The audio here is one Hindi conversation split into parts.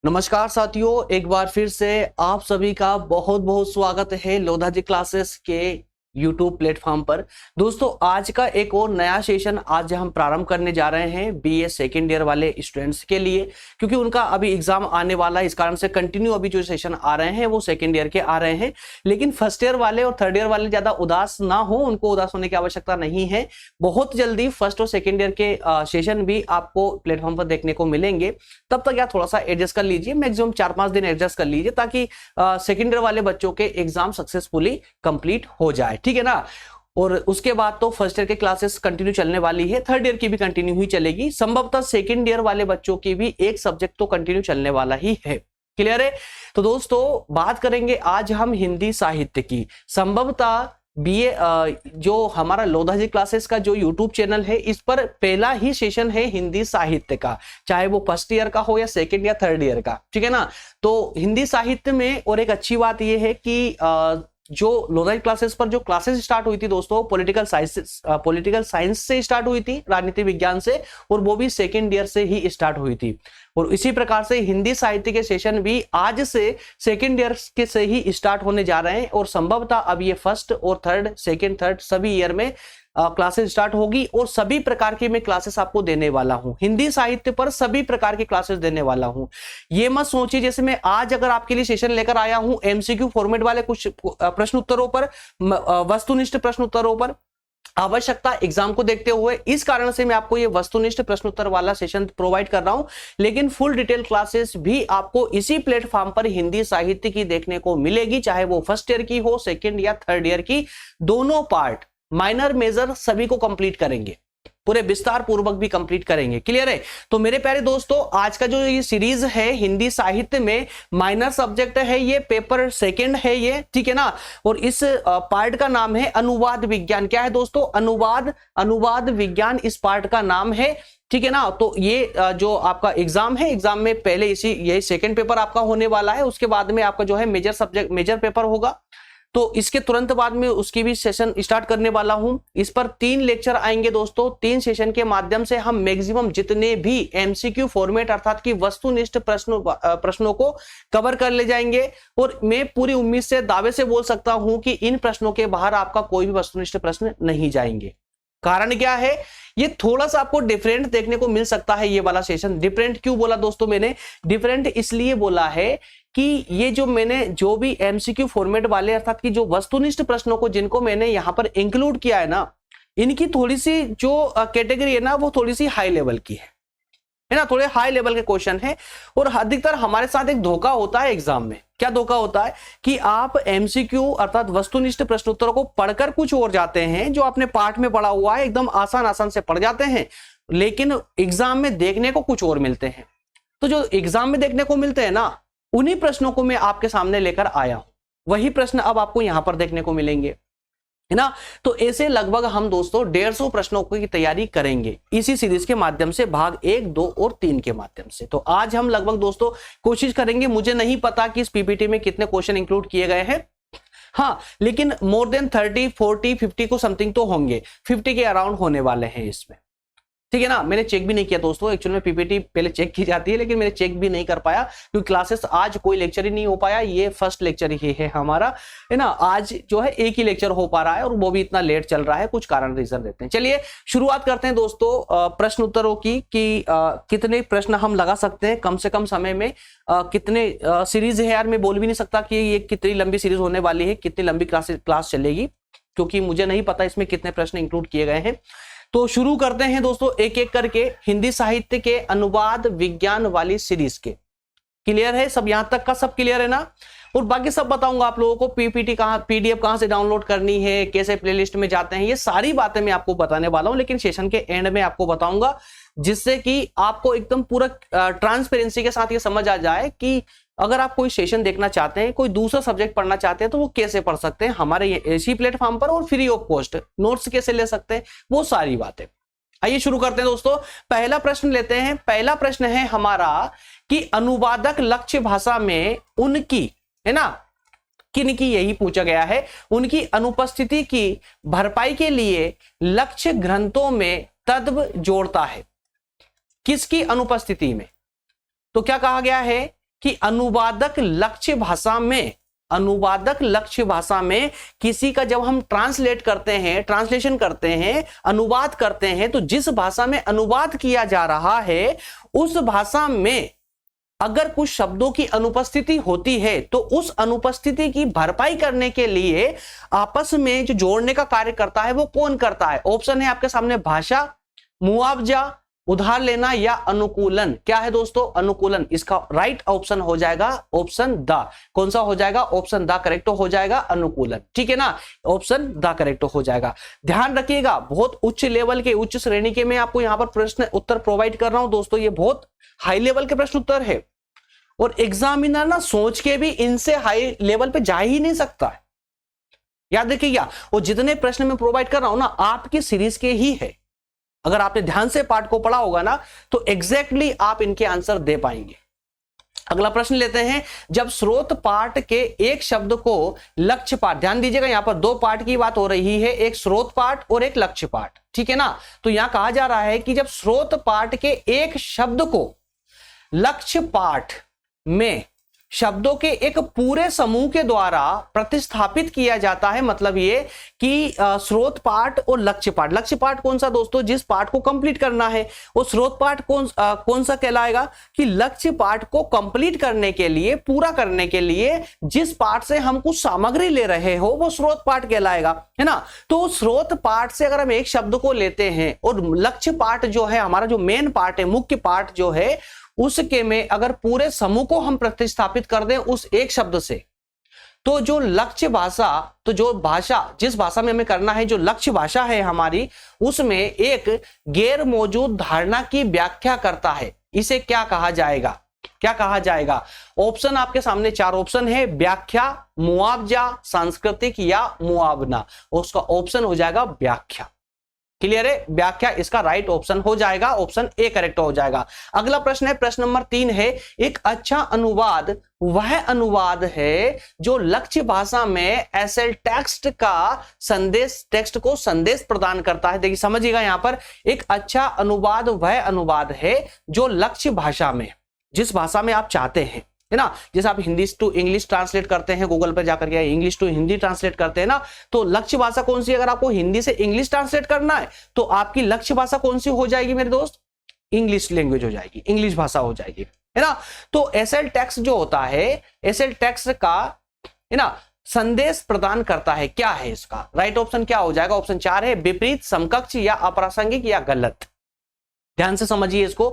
नमस्कार साथियों, एक बार फिर से आप सभी का बहुत बहुत स्वागत है लोधा जी क्लासेस के YouTube प्लेटफॉर्म पर। दोस्तों, आज का एक और नया सेशन आज हम प्रारंभ करने जा रहे हैं बीए सेकेंड ईयर वाले स्टूडेंट्स के लिए, क्योंकि उनका अभी एग्जाम आने वाला है। इस कारण से कंटिन्यू अभी जो सेशन आ रहे हैं वो सेकेंड ईयर के आ रहे हैं, लेकिन फर्स्ट ईयर वाले और थर्ड ईयर वाले ज्यादा उदास ना हो, उनको उदास होने की आवश्यकता नहीं है। बहुत जल्दी फर्स्ट और सेकेंड ईयर के सेशन भी आपको प्लेटफॉर्म पर देखने को मिलेंगे। तब तक यार थोड़ा सा एडजस्ट कर लीजिए, मैक्सिमम 4-5 दिन एडजस्ट कर लीजिए, ताकि सेकेंड ईयर वाले बच्चों के एग्जाम सक्सेसफुली कंप्लीट हो जाए, ठीक है ना। और उसके बाद तो फर्स्ट ईयर के क्लासेस कंटिन्यू चलने वाली है, थर्ड ईयर की भी कंटिन्यू ही चलेगी, संभवतः सेकेंड ईयर वाले बच्चों की भी एक सब्जेक्ट तो कंटिन्यू चलने वाला ही है। क्लियर है? तो दोस्तों, बात करेंगे आज हम हिंदी साहित्य की। संभवतः बीए जो हमारा लोधा जी क्लासेस का जो यूट्यूब चैनल है, इस पर पहला ही सेशन है हिंदी साहित्य का, चाहे वो फर्स्ट ईयर का हो या सेकंड या थर्ड ईयर का, ठीक है ना। तो हिंदी साहित्य में और एक अच्छी बात यह है कि जो लोधा जी क्लासेस पर जो क्लासेस स्टार्ट हुई थी दोस्तों, पॉलिटिकल साइंस से स्टार्ट हुई थी, राजनीति विज्ञान से, और वो भी सेकेंड ईयर से ही स्टार्ट हुई थी। और इसी प्रकार से हिंदी साहित्य के सेशन भी आज से सेकेंड ईयर के से ही स्टार्ट होने जा रहे हैं, और संभवतः अब ये फर्स्ट और थर्ड, सेकेंड थर्ड सभी ईयर में क्लासेस स्टार्ट होगी, और सभी प्रकार की मैं क्लासेस आपको देने वाला हूं। हिंदी साहित्य पर सभी प्रकार की क्लासेस देने वाला हूं। ये मत सोचिए जैसे मैं आज अगर आपके लिए सेशन लेकर आया हूं एमसीक्यू फॉर्मेट वाले कुछ प्रश्न उत्तरों पर, वस्तुनिष्ठ प्रश्न उत्तरों पर, आवश्यकता एग्जाम को देखते हुए, इस कारण से मैं आपको ये वस्तुनिष्ठ प्रश्न उत्तर वाला सेशन प्रोवाइड कर रहा हूं। लेकिन फुल डिटेल क्लासेस भी आपको इसी प्लेटफॉर्म पर हिंदी साहित्य की देखने को मिलेगी, चाहे वो फर्स्ट ईयर की हो, सेकेंड या थर्ड ईयर की, दोनों पार्ट माइनर मेजर सभी को कंप्लीट करेंगे, पूरे विस्तार पूर्वक भी कंप्लीट करेंगे। क्लियर है? तो मेरे प्यारे दोस्तों, आज का जो ये सीरीज है हिंदी साहित्य में माइनर सब्जेक्ट है, ये पेपर सेकंड है ये, ठीक है ना। और इस पार्ट का नाम है अनुवाद विज्ञान। क्या है दोस्तों? अनुवाद विज्ञान इस पार्ट का नाम है, ठीक है ना। तो ये जो आपका एग्जाम है, एग्जाम में पहले ये सेकंड पेपर आपका होने वाला है, उसके बाद में आपका जो है मेजर पेपर होगा। तो इसके तुरंत बाद में उसकी भी सेशन स्टार्ट करने वाला हूं। इस पर 3 लेक्चर आएंगे दोस्तों। 3 सेशन के माध्यम से हम मैक्सिमम जितने भी एमसीक्यू फॉर्मेट अर्थात कि वस्तुनिष्ठ प्रश्नों को कवर कर ले जाएंगे, और मैं पूरी उम्मीद से दावे से बोल सकता हूं कि इन प्रश्नों के बाहर आपका कोई भी वस्तुनिष्ठ प्रश्न नहीं जाएंगे। कारण क्या है? ये थोड़ा सा आपको डिफरेंट देखने को मिल सकता है ये वाला सेशन। डिफरेंट क्यों बोला दोस्तों मैंने? डिफरेंट इसलिए बोला है कि ये जो भी एमसीक्यू फॉर्मेट वाले अर्थात कि जो वस्तुनिष्ठ प्रश्नों को जिनको मैंने यहां पर इंक्लूड किया है ना, इनकी थोड़ी सी जो कैटेगरी है ना, वो थोड़ी सी हाई लेवल की है ना, थोड़े हाई लेवल के क्वेश्चन है। और अधिकतर हमारे साथ एक धोखा होता है एग्जाम में। क्या धोखा होता है? कि आप एमसीक्यू अर्थात वस्तुनिष्ठ प्रश्नोत्तरों को पढ़कर कुछ और जाते हैं, जो आपने पाठ में पढ़ा हुआ है एकदम आसान से पढ़ जाते हैं, लेकिन एग्जाम में देखने को कुछ और मिलते हैं। तो जो एग्जाम में देखने को मिलते हैं ना, उन्हीं प्रश्नों को मैं आपके सामने लेकर आया हूं। वही प्रश्न अब आपको यहां पर देखने को मिलेंगे, है ना। तो ऐसे लगभग हम दोस्तों 150 प्रश्नों की तैयारी करेंगे इसी सीरीज के माध्यम से, भाग 1, 2 और 3 के माध्यम से। तो आज हम लगभग दोस्तों कोशिश करेंगे, मुझे नहीं पता कि इस पीपीटी में कितने क्वेश्चन इंक्लूड किए गए हैं, हाँ, लेकिन मोर देन 30, 40, 50 को समथिंग तो होंगे, 50 के अराउंड होने वाले हैं इसमें, ठीक है ना। मैंने चेक भी नहीं किया दोस्तों, एक्चुअली में पीपीटी पहले चेक की जाती है, लेकिन मैंने चेक भी नहीं कर पाया क्योंकि क्लासेस आज कोई लेक्चर ही नहीं हो पाया। ये फर्स्ट लेक्चर ही है हमारा, है ना। आज जो है एक ही लेक्चर हो पा रहा है, और वो भी इतना लेट चल रहा है, कुछ कारण रीजन रहते हैं। चलिए शुरुआत करते हैं दोस्तों प्रश्न उत्तरों की, कि कितने प्रश्न हम लगा सकते हैं कम से कम समय में। कितने सीरीज है यार, मैं बोल भी नहीं सकता कि ये कितनी लंबी सीरीज होने वाली है, कितनी लंबी क्लास चलेगी, क्योंकि मुझे नहीं पता इसमें कितने प्रश्न इंक्लूड किए गए हैं। तो शुरू करते हैं दोस्तों एक एक करके हिंदी साहित्य के अनुवाद विज्ञान वाली सीरीज के। क्लियर है? सब यहां तक का सब क्लियर है ना? और बाकी सब बताऊंगा आप लोगों को, पीपीटी कहां, पीडीएफ कहां से डाउनलोड करनी है, कैसे प्लेलिस्ट में जाते हैं, ये सारी बातें मैं आपको बताने वाला हूं, लेकिन सेशन के एंड में आपको बताऊंगा, जिससे कि आपको एकदम पूरा ट्रांसपेरेंसी के साथ ये समझ आ जाए कि अगर आप कोई सेशन देखना चाहते हैं, कोई दूसरा सब्जेक्ट पढ़ना चाहते हैं, तो वो कैसे पढ़ सकते हैं हमारे इसी प्लेटफॉर्म पर, और फ्री ऑफ कॉस्ट नोट्स कैसे ले सकते हैं, वो सारी बातें। आइए शुरू करते हैं दोस्तों। पहला प्रश्न लेते हैं। पहला प्रश्न है हमारा कि अनुवादक लक्ष्य भाषा में उनकी, है ना, किनकी, यही पूछा गया है, उनकी अनुपस्थिति की भरपाई के लिए लक्ष्य ग्रंथों में तद्व जोड़ता है। किसकी अनुपस्थिति में? तो क्या कहा गया है कि अनुवादक लक्ष्य भाषा में, अनुवादक लक्ष्य भाषा में किसी का जब हम ट्रांसलेट करते हैं, ट्रांसलेशन करते हैं, अनुवाद करते हैं, तो जिस भाषा में अनुवाद किया जा रहा है उस भाषा में अगर कुछ शब्दों की अनुपस्थिति होती है तो उस अनुपस्थिति की भरपाई करने के लिए आपस में जो जोड़ने का कार्य करता है वो कौन करता है? ऑप्शन है आपके सामने भाषा, मुआवजा, उधार लेना या अनुकूलन। क्या है दोस्तों? अनुकूलन। इसका राइट ऑप्शन हो जाएगा ऑप्शन द। कौन सा हो जाएगा? ऑप्शन द करेक्ट हो जाएगा, अनुकूलन। ठीक है ना, ऑप्शन द करेक्ट हो जाएगा। ध्यान रखिएगा, बहुत उच्च लेवल के, उच्च श्रेणी के मैं आपको यहां पर प्रश्न उत्तर प्रोवाइड कर रहा हूं दोस्तों। ये बहुत हाई लेवल के प्रश्न उत्तर है और एग्जामिनर ना सोच के भी इनसे हाई लेवल पे जा ही नहीं सकता है। याद रखिएगा, वो जितने प्रश्न मैं प्रोवाइड कर रहा हूं ना आपकी सीरीज के ही है। अगर आपने ध्यान से पाठ को पढ़ा होगा ना तो एग्जैक्टली आप इनके आंसर दे पाएंगे। अगला प्रश्न लेते हैं। जब स्रोत पाठ के एक शब्द को लक्ष्य पाठ, ध्यान दीजिएगा यहां पर दो पाठ की बात हो रही है, एक स्रोत पाठ और एक लक्ष्य पाठ। ठीक है ना, तो यहां कहा जा रहा है कि जब स्रोत पाठ के एक शब्द को लक्ष्य पाठ में शब्दों के एक पूरे समूह के द्वारा प्रतिस्थापित किया जाता है, मतलब ये कि स्रोत पाठ और लक्ष्य पाठ। लक्ष्य पाठ कौन सा दोस्तों? जिस पाठ को कंप्लीट करना है। वो स्रोत पाठ कौन सा कहलाएगा? कि लक्ष्य पाठ को कंप्लीट करने के लिए, पूरा करने के लिए जिस पाठ से हम कुछ सामग्री ले रहे हो वो स्रोत पाठ कहलाएगा, है ना। तो स्रोत पाठ से अगर हम एक शब्द को लेते हैं और लक्ष्य पाठ जो है हमारा जो मेन पार्ट है, मुख्य पाठ जो है, उसके में अगर पूरे समूह को हम प्रतिस्थापित कर दें उस एक शब्द से, तो जो लक्ष्य भाषा, तो जो भाषा, जिस भाषा में हमें करना है, जो लक्ष्य भाषा है हमारी, उसमें एक गैर मौजूद धारणा की व्याख्या करता है। इसे क्या कहा जाएगा? क्या कहा जाएगा? ऑप्शन आपके सामने चार ऑप्शन है, व्याख्या, मुआवजा, सांस्कृतिक या मुआवना। उसका ऑप्शन हो जाएगा व्याख्या। क्लियर है? व्याख्या इसका राइट ऑप्शन हो जाएगा, ऑप्शन ए करेक्ट हो जाएगा। अगला प्रश्न है, प्रश्न नंबर 3 है, एक अच्छा अनुवाद वह अनुवाद है जो लक्ष्य भाषा में एसएल टेक्स्ट का संदेश, टेक्स्ट को संदेश प्रदान करता है। देखिए समझिएगा, यहां पर एक अच्छा अनुवाद वह अनुवाद है जो लक्ष्य भाषा में, जिस भाषा में आप चाहते हैं, है ना। जैसे आप हिंदी टू इंग्लिश ट्रांसलेट करते हैं, गूगल पर जाकर के इंग्लिश टू हिंदी ट्रांसलेट करते हैं ना, तो लक्ष्य भाषा कौन सी? अगर आपको हिंदी से इंग्लिश ट्रांसलेट करना है तो आपकी लक्ष्य भाषा कौन सी हो जाएगी मेरे दोस्त? इंग्लिश लैंग्वेज हो जाएगी, इंग्लिश भाषा हो जाएगी, है ना। तो एसएल टेक्स्ट जो होता है, एसएल टेक्स्ट का, है ना, संदेश प्रदान करता है। क्या है इसका राइट ऑप्शन? क्या हो जाएगा? ऑप्शन 4 है, विपरीत, समकक्ष या अप्रासंगिक या गलत। ध्यान से समझिए इसको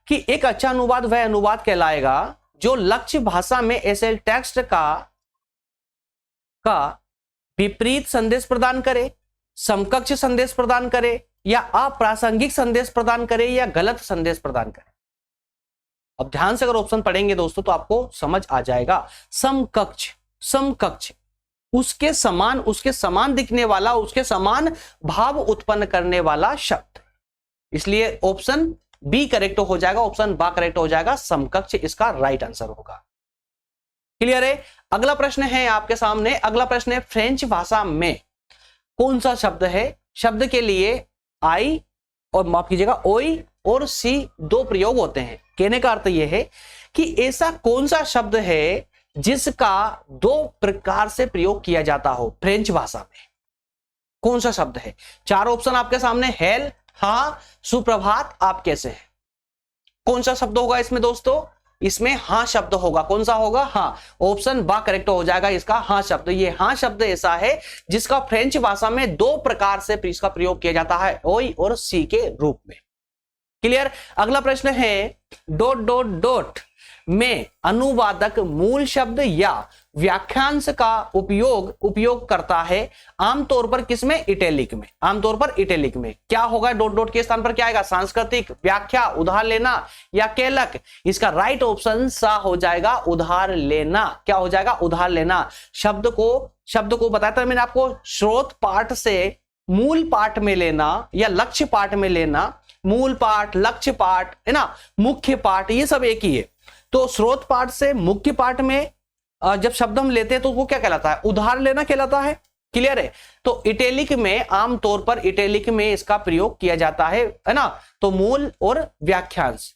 कि एक अच्छा अनुवाद वह अनुवाद कहलाएगा जो लक्ष्य भाषा में एसएल टेक्स्ट का विपरीत संदेश प्रदान करे, समकक्ष संदेश प्रदान करे या अप्रासंगिक संदेश प्रदान करे या गलत संदेश प्रदान करे। अब ध्यान से अगर ऑप्शन पढ़ेंगे दोस्तों तो आपको समझ आ जाएगा। समकक्ष, समकक्ष उसके समान दिखने वाला, उसके समान भाव उत्पन्न करने वाला शब्द, इसलिए ऑप्शन बी करेक्ट हो जाएगा, ऑप्शन बा करेक्ट हो जाएगा, समकक्ष इसका राइट आंसर होगा। क्लियर है? अगला प्रश्न है आपके सामने, अगला प्रश्न है, फ्रेंच भाषा में कौन सा शब्द है? शब्द के लिए आई और माफ कीजिएगा ओई और सी दो प्रयोग होते हैं। कहने का अर्थ यह है कि ऐसा कौन सा शब्द है जिसका दो प्रकार से प्रयोग किया जाता हो फ्रेंच भाषा में? कौन सा शब्द है? चार ऑप्शन आपके सामने, हेल, हाँ, सुप्रभात, आप कैसे हैं। कौन सा शब्द होगा इसमें दोस्तों? इसमें हाँ शब्द होगा। कौन सा होगा? हाँ। ऑप्शन बा करेक्ट हो जाएगा इसका, हाँ शब्द। ये हाँ शब्द ऐसा है जिसका फ्रेंच भाषा में दो प्रकार से इसका प्रयोग किया जाता है, ओई और सी के रूप में। क्लियर? अगला प्रश्न है, डॉट डॉट डॉट में अनुवादक मूल शब्द या व्याख्यांश का उपयोग करता है आमतौर पर किसमें? इटैलिक में। आमतौर पर इटैलिक में। क्या होगा? डॉट डॉट के स्थान पर क्या आएगा? सांस्कृतिक, व्याख्या, उधार लेना या केलक। इसका राइट ऑप्शन सा हो जाएगा, उधार लेना। क्या हो जाएगा? उधार लेना। शब्द को बताया था मैंने आपको, स्रोत पाठ से मूल पाठ में लेना या लक्ष्य पाठ में लेना। मूल पाठ, लक्ष्य पाठ, है ना, मुख्य पाठ, ये सब एक ही है। तो स्रोत पाठ से मुख्य पाठ में जब शब्द हम लेते हैं तो वो क्या कहलाता है? उधार लेना कहलाता है। क्लियर है? तो इटैलिक में, आमतौर पर इटैलिक में इसका प्रयोग किया जाता है ना, तो मूल और व्याख्यांश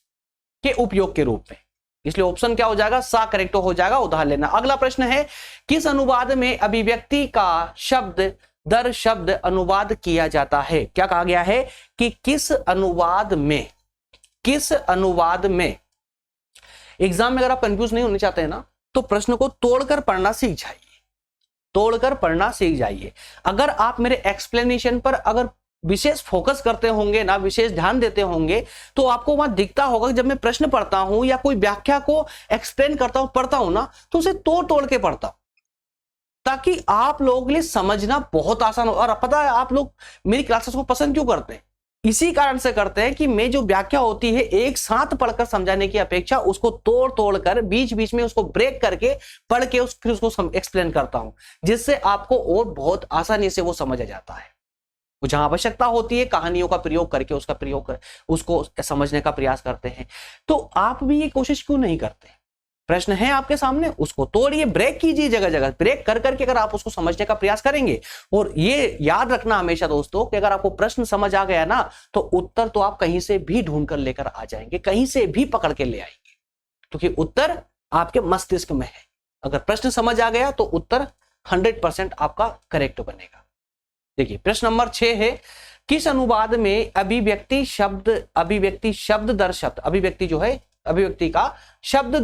के उपयोग के रूप में। इसलिए ऑप्शन क्या हो जाएगा, सा करेक्ट हो जाएगा, उधार लेना। अगला प्रश्न है, किस अनुवाद में अभिव्यक्ति का शब्द दर शब्द अनुवाद किया जाता है? क्या कहा गया है कि किस अनुवाद में एग्जाम में अगर आप कंफ्यूज नहीं होने चाहते हैं ना, तो प्रश्न को तोड़कर पढ़ना सीख जाइए। अगर आप मेरे एक्सप्लेनेशन पर अगर विशेष फोकस करते होंगे ना, विशेष ध्यान देते होंगे, तो आपको वहां दिखता होगा कि जब मैं प्रश्न पढ़ता हूं या कोई व्याख्या को एक्सप्लेन पढ़ता हूं ना, तो उसे तोड़ के पढ़ता हूं, ताकि आप लोगों के लिए समझना बहुत आसान हो। और पता है आप लोग मेरी क्लासेस को पसंद क्यों करते हैं? इसी कारण से करते हैं कि मैं जो व्याख्या होती है एक साथ पढ़कर समझाने की अपेक्षा उसको तोड़ कर बीच बीच में उसको ब्रेक करके पढ़ के फिर उसको एक्सप्लेन करता हूं, जिससे आपको और बहुत आसानी से वो समझ आ जाता है। जहां आवश्यकता होती है कहानियों का प्रयोग करके उसको समझने का प्रयास करते हैं। तो आप भी ये कोशिश क्यों नहीं करते? प्रश्न है आपके सामने, उसको तोड़िए, ब्रेक कीजिए, जगह जगह ब्रेक कर करके अगर आप उसको समझने का प्रयास करेंगे। और ये याद रखना हमेशा दोस्तों कि अगर आपको प्रश्न समझ आ गया ना, तो उत्तर तो आप कहीं से भी ढूंढ कर लेकर आ जाएंगे, कहीं से भी पकड़ के ले आएंगे, क्योंकि उत्तर आपके मस्तिष्क में है। अगर प्रश्न समझ आ गया तो उत्तर 100% आपका करेक्ट बनेगा। देखिए प्रश्न नंबर 6 है, किस अनुवाद में अभिव्यक्ति शब्द दर शब्द, अभिव्यक्ति का शब्द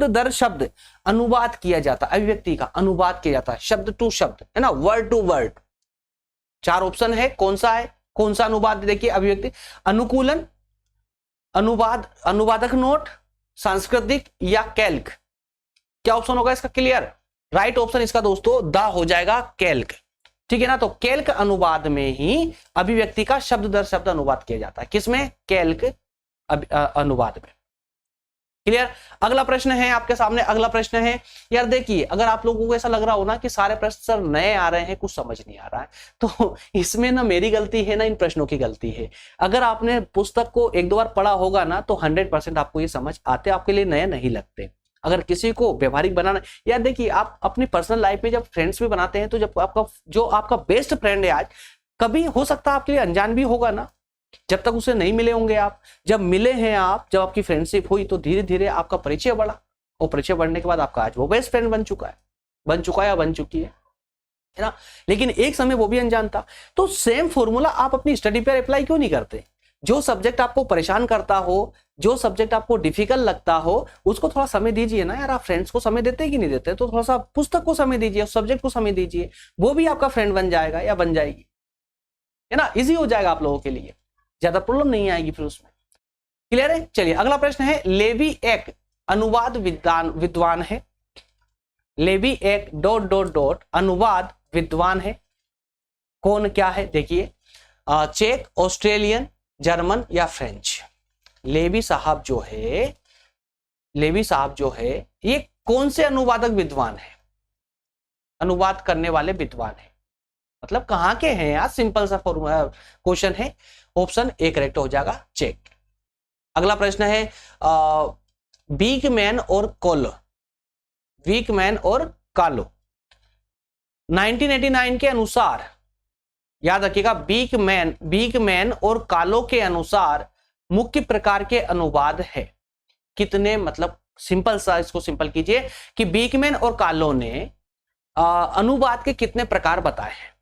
दर शब्द अनुवाद किया जाता है? अभिव्यक्ति का अनुवाद किया जाता है शब्द टू शब्द, है ना, वर्ड टू वर्ड। 4 ऑप्शन है, कौन सा अनुवाद? देखिए अभिव्यक्ति, अनुकूलन, अनुवादक नोट, सांस्कृतिक या कैल्क। क्या ऑप्शन होगा इसका? क्लियर राइट ऑप्शन इसका दोस्तों द हो जाएगा, कैल्क। ठीक है ना, तो कैल्क अनुवाद में ही अभिव्यक्ति का शब्द दर शब्द अनुवाद किया जाता है। किसमें? कैल्क अनुवाद में। क्लियर। अगला प्रश्न है आपके सामने, अगला प्रश्न है, यार देखिए अगर आप लोगों को ऐसा लग रहा हो ना कि सारे प्रश्न सर नए आ रहे हैं, कुछ समझ नहीं आ रहा है, तो इसमें ना मेरी गलती है ना इन प्रश्नों की गलती है। अगर आपने पुस्तक को 1-2 बार पढ़ा होगा ना, तो 100% आपको ये समझ आते, आपके लिए नए नहीं लगते। अगर किसी को व्यवहारिक बनाना, यार देखिए आप अपनी पर्सनल लाइफ में जब फ्रेंड्स भी बनाते हैं, तो जब आपका बेस्ट फ्रेंड है आज, कभी हो सकता है आपके लिए अनजान भी होगा ना, जब तक उसे नहीं मिले होंगे आप, जब मिले हैं आप, जब आपकी फ्रेंडशिप हुई, तो धीरे धीरे आपका परिचय बढ़ा, और परिचय बढ़ने के बाद आपका आज वो बेस्ट फ्रेंड बन चुका है या बन चुकी है ना। लेकिन एक समय वो भी अनजान था। तो सेम फॉर्मूला आप अपनी स्टडी पर अप्लाई क्यों नहीं करते? जो सब्जेक्ट आपको परेशान करता हो, जो सब्जेक्ट आपको डिफिकल्ट लगता हो, उसको थोड़ा समय दीजिए ना यार। आप फ्रेंड्स को समय देते कि नहीं देते? तो थोड़ा सा पुस्तक को समय दीजिए, सब्जेक्ट को समय दीजिए, वो भी आपका फ्रेंड बन जाएगा या बन जाएगी, है ना। इजी हो जाएगा आप लोगों के लिए, ज्यादा प्रॉब्लम नहीं आएगी फिर उसमें। क्लियर है। चलिए अगला प्रश्न है, लेवी एक अनुवाद विद्वान है। लेवी एक ... अनुवाद विद्वान है। कौन क्या है? देखिए चेक, ऑस्ट्रेलियन, जर्मन या फ्रेंच। लेवी साहब जो है ये कौन से अनुवादक विद्वान है? अनुवाद करने वाले विद्वान है, मतलब कहां के हैं यार? सिंपल सा क्वेश्चन है। ऑप्शन ए करेक्ट हो जाएगा, चेक। अगला प्रश्न है, बीकमैन और कालो 1989 के अनुसार, याद रखिएगा, बीकमैन और कालो के अनुसार मुख्य प्रकार के अनुवाद है कितने? मतलब सिंपल सा इसको सिंपल कीजिए कि बीकमैन और कालो ने अनुवाद के कितने प्रकार बताए हैं?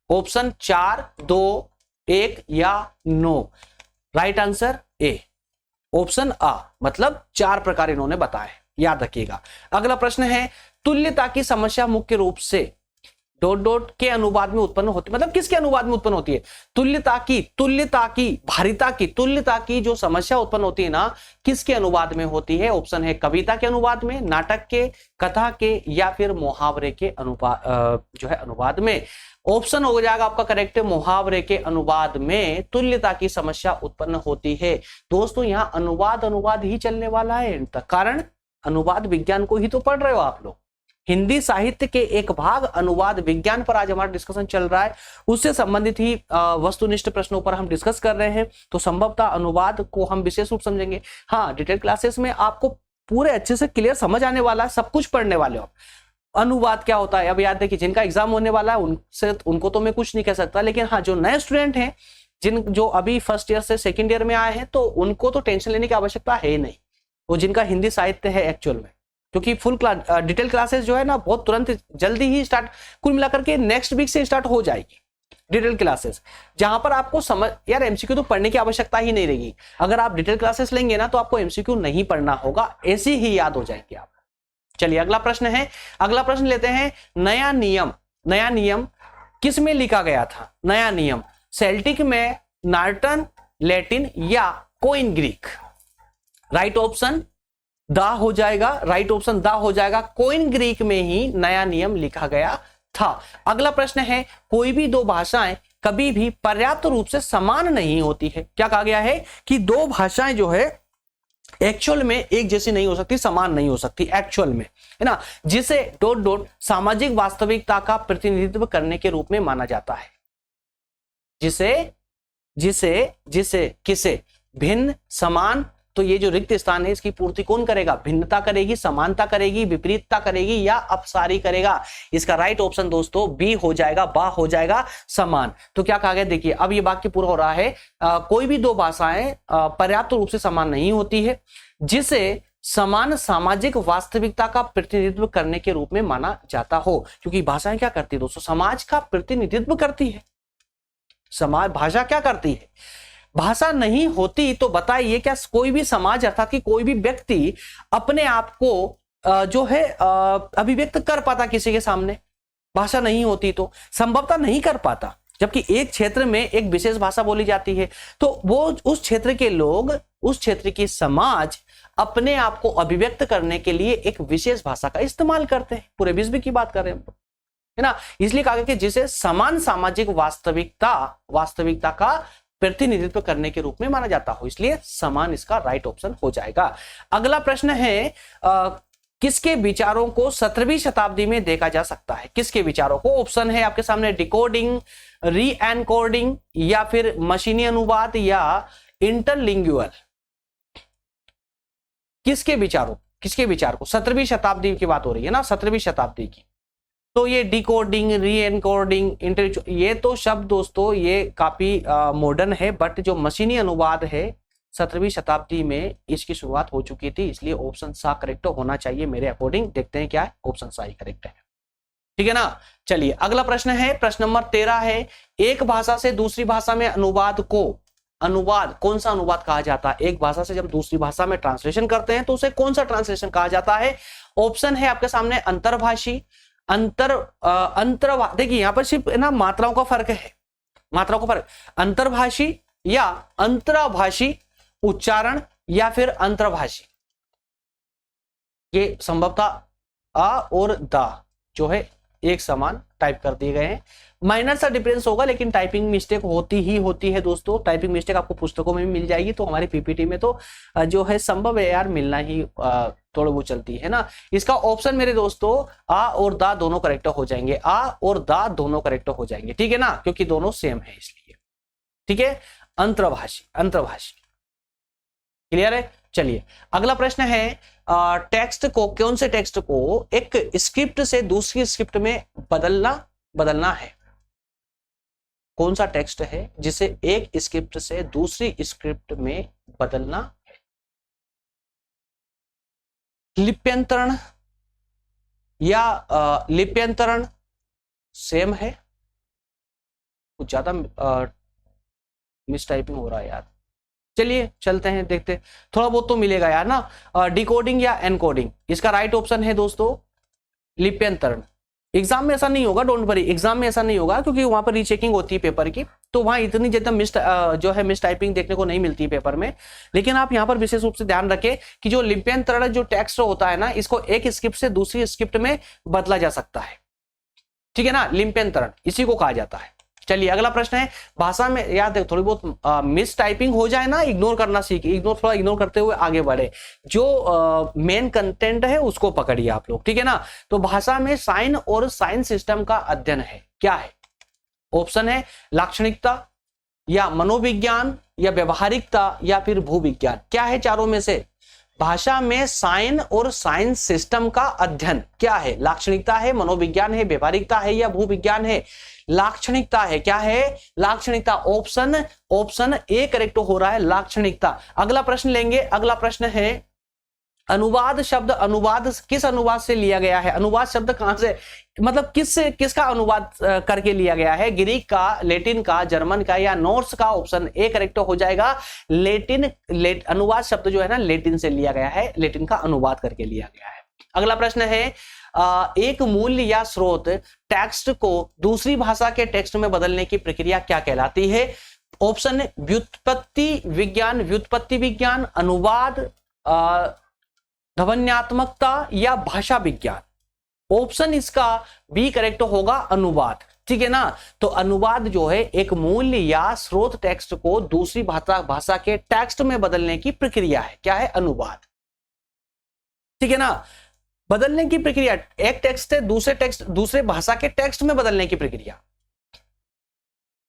ऑप्शन 4, 2, 1 या 9। राइट आंसर ए, ऑप्शन आ, मतलब 4 प्रकार इन्होंने बताए, याद रखिएगा। अगला प्रश्न है, तुल्यता की समस्या मुख्य रूप से ... के अनुवाद में उत्पन्न होती, मतलब किसके अनुवाद में उत्पन्न होती है? तुल्यता की जो समस्या उत्पन्न होती है ना, किसके अनुवाद में होती है? ऑप्शन है कविता के अनुवाद में, नाटक के, कथा के या फिर मुहावरे के अनुवाद में। ऑप्शन हो जाएगा आपका करेक्ट, मुहावरे के अनुवाद में तुल्यता की समस्या उत्पन्न होती है। दोस्तों यहाँ अनुवाद ही चलने वाला है, कारण अनुवाद विज्ञान को ही तो पढ़ रहे हो आप लोग। हिंदी साहित्य के एक भाग अनुवाद विज्ञान पर आज हमारा डिस्कशन चल रहा है, उससे संबंधित ही वस्तुनिष्ठ प्रश्नों पर हम डिस्कस कर रहे हैं, तो संभवतः अनुवाद को हम विशेष रूप समझेंगे। हाँ, डिटेल क्लासेस में आपको पूरे अच्छे से क्लियर समझ आने वाला है, सब कुछ पढ़ने वाले हो। अनुवाद क्या होता है अब याद देखिए, जिनका एग्जाम होने वाला है उनको तो मैं कुछ नहीं कह सकता, लेकिन हाँ जो नए स्टूडेंट हैं, जो अभी फर्स्ट ईयर से सेकेंड ईयर में आए हैं, तो उनको तो टेंशन लेने की आवश्यकता है ही नहीं। वो जिनका हिंदी साहित्य है एक्चुअल में, क्योंकि फुल क्लास डिटेल क्लासेस जो है ना बहुत तुरंत जल्दी ही स्टार्ट, कुल मिलाकर के नेक्स्ट वीक से स्टार्ट हो जाएगी डिटेल क्लासेस, जहां पर आपको समझ, यार एमसीक्यू तो पढ़ने की आवश्यकता ही नहीं रहेगी। अगर आप डिटेल क्लासेस लेंगे ना तो आपको एमसीक्यू नहीं पढ़ना होगा, ऐसे ही याद हो जाएंगे आप। चलिए अगला प्रश्न है, अगला प्रश्न लेते हैं। नया नियम, नया नियम किस में लिखा गया था? नया नियम सेल्टिक में, नार्टन, लैटिन या coin Greek? Right option the हो जाएगा, राइट ऑप्शन द हो जाएगा। कोइन ग्रीक में ही नया नियम लिखा गया था। अगला प्रश्न है, कोई भी दो भाषाएं कभी भी पर्याप्त रूप से समान नहीं होती है। क्या कहा गया है कि दो भाषाएं जो है एक्चुअल में एक जैसी नहीं हो सकती, समान नहीं हो सकती एक्चुअल में, है ना, जिसे डॉट डॉट सामाजिक वास्तविकता का प्रतिनिधित्व करने के रूप में माना जाता है। जिसे जिसे जिसे किसे? भिन्न, समान, तो ये जो रिक्त स्थान है इसकी पूर्ति कौन करेगा? भिन्नता करेगी, समानता करेगी, विपरीतता करेगी या अपसारी करेगा? इसका राइट ऑप्शन दोस्तों बी हो जाएगा, बा हो जाएगा, समान। तो क्या कहा गया, देखिए अब ये वाक्य पूरा हो रहा है। कोई भी दो भाषाएं पर्याप्त रूप से समान नहीं होती है, जिसे समान सामाजिक वास्तविकता का प्रतिनिधित्व करने के रूप में माना जाता हो। क्योंकि भाषाएं क्या करती है दोस्तों? समाज का प्रतिनिधित्व करती है। समाज, भाषा क्या करती है? भाषा नहीं होती तो बताइए क्या कोई भी समाज अर्थात कि कोई भी व्यक्ति अपने आप को जो है अभिव्यक्त कर पाता किसी के सामने? भाषा नहीं होती तो संभवतः नहीं कर पाता। जबकि एक क्षेत्र में एक विशेष भाषा बोली जाती है तो वो उस क्षेत्र के लोग, उस क्षेत्र की समाज अपने आप को अभिव्यक्त करने के लिए एक विशेष भाषा का इस्तेमाल करते हैं। पूरे विश्व की बात कर रहे हैं हम, है ना। इसलिए कहा गया कि जिसे समान सामाजिक वास्तविकता का प्रतिनिधित्व करने के रूप में माना जाता हो, इसलिए समान इसका राइट ऑप्शन हो जाएगा। अगला प्रश्न है, किसके विचारों को 17वीं शताब्दी में देखा जा सकता है? किसके विचारों को? ऑप्शन है आपके सामने, डिकोडिंग, री एनकोडिंग या फिर मशीनी अनुवाद या इंटरलिंगुअल। किसके विचारों, किसके विचार को? 17वीं शताब्दी की बात हो रही है ना, 17वीं शताब्दी की। तो ये डिकोडिंग, री एनकोडिंग, ये तो शब्द दोस्तों ये काफी मॉडर्न है, बट जो मशीनी अनुवाद है 17वीं शताब्दी में इसकी शुरुआत हो चुकी थी, इसलिए ऑप्शन सा करेक्ट होना चाहिए मेरे अकॉर्डिंग। देखते हैं क्या है, ऑप्शन सा ही करेक्ट है, ठीक है ना। चलिए अगला प्रश्न है, प्रश्न नंबर 13 है, एक भाषा से दूसरी भाषा में अनुवाद को, अनुवाद कौन सा अनुवाद कहा जाता है? एक भाषा से जब दूसरी भाषा में ट्रांसलेशन करते हैं तो उसे कौन सा ट्रांसलेशन कहा जाता है? ऑप्शन है आपके सामने, अंतर्भाषी, देखिए यहां पर सिर्फ ना मात्राओं का फर्क है, मात्राओं का फर्क, अंतर्भाषी या अंतराभाषी उच्चारण या फिर अंतर्भाषी। ये संभवतः अ और द जो है एक समान टाइप कर दिए गए हैं। माइनर सा डिफरेंस होगा लेकिन टाइपिंग मिस्टेक होती ही होती है दोस्तों। टाइपिंग मिस्टेक आपको पुस्तकों में भी मिल जाएगी, तो हमारी पीपीटी में तो जो है संभव है यार मिलना ही थोड़ा वो चलती है ना। इसका ऑप्शन मेरे दोस्तों आ और दा दोनों करेक्ट हो जाएंगे, आ और दा दोनों करेक्ट हो जाएंगे, ठीक है ना, क्योंकि दोनों सेम है इसलिए, ठीक है। अंतर्भाषी, अंतर्भाषी, क्लियर है। चलिए अगला प्रश्न है, टेक्स्ट को, कौन से टेक्स्ट को एक स्क्रिप्ट से दूसरी स्क्रिप्ट में बदलना है? कौन सा टेक्स्ट है जिसे एक स्क्रिप्ट से दूसरी स्क्रिप्ट में बदलना है? लिप्यंतरण या लिप्यंतरण सेम है, कुछ ज्यादा मिसटाइपिंग हो रहा है यार। चलिए चलते हैं, देखते, थोड़ा बहुत तो मिलेगा यार ना। डिकोडिंग या एनकोडिंग, इसका राइट ऑप्शन है दोस्तों लिप्यंतरण। एग्जाम में ऐसा नहीं होगा, डोंट वरी, एग्जाम में ऐसा नहीं होगा क्योंकि वहां पर रीचेकिंग होती है पेपर की, तो वहां इतनी ज्यादा जो है मिस टाइपिंग देखने को नहीं मिलती है पेपर में। लेकिन आप यहाँ पर विशेष रूप से ध्यान रखें कि जो लिप्यंतरण जो टेक्स्ट होता है ना, इसको एक स्क्रिप्ट से दूसरी स्क्रिप्ट में बदला जा सकता है, ठीक है ना, लिप्यंतरण इसी को कहा जाता है। चलिए अगला प्रश्न है, भाषा में याद देखो थोड़ी बहुत मिस टाइपिंग हो जाए ना, इग्नोर करना सीखिए, थोड़ा इग्नोर करते हुए आगे बढ़े, जो मेन कंटेंट है उसको पकड़िए आप लोग, ठीक है ना। तो भाषा में साइन और साइन सिस्टम का अध्ययन है, क्या है? ऑप्शन है लाक्षणिकता या मनोविज्ञान या व्यवहारिकता या फिर भूविज्ञान। क्या है चारों में से? भाषा में साइन और साइन सिस्टम का अध्ययन क्या है? लाक्षणिकता है, मनोविज्ञान है, व्यवहारिकता है या भूविज्ञान है? लाक्षणिकता है, क्या है? लाक्षणिकता। ऑप्शन ए करेक्ट हो रहा है, लाक्षणिकता। अगला प्रश्न लेंगे, अगला प्रश्न है अनुवाद शब्द, अनुवाद किस अनुवाद से लिया गया है? अनुवाद शब्द कहां से, मतलब किसका अनुवाद करके लिया गया है? ग्रीक का, लैटिन का, जर्मन का या नॉर्स का? ऑप्शन ए करेक्ट हो जाएगा। अनुवाद शब्द जो है ना लैटिन से लिया गया है, लैटिन का अनुवाद करके लिया गया है। अगला प्रश्न है एक मूल्य या स्रोत टेक्स्ट को दूसरी भाषा के टेक्स्ट में बदलने की प्रक्रिया क्या कहलाती है? ऑप्शन है व्युत्पत्ति विज्ञान, अनुवाद, ध्वन्यात्मकता या भाषा विज्ञान। ऑप्शन इसका बी करेक्ट होगा, अनुवाद। ठीक है ना। तो अनुवाद जो है एक मूल्य या स्रोत टेक्स्ट को दूसरी भाषा के टेक्स्ट में बदलने की प्रक्रिया है। क्या है? अनुवाद। ठीक है ना। बदलने की प्रक्रिया, एक टेक्स्ट से दूसरे भाषा के टेक्स्ट में बदलने की प्रक्रिया।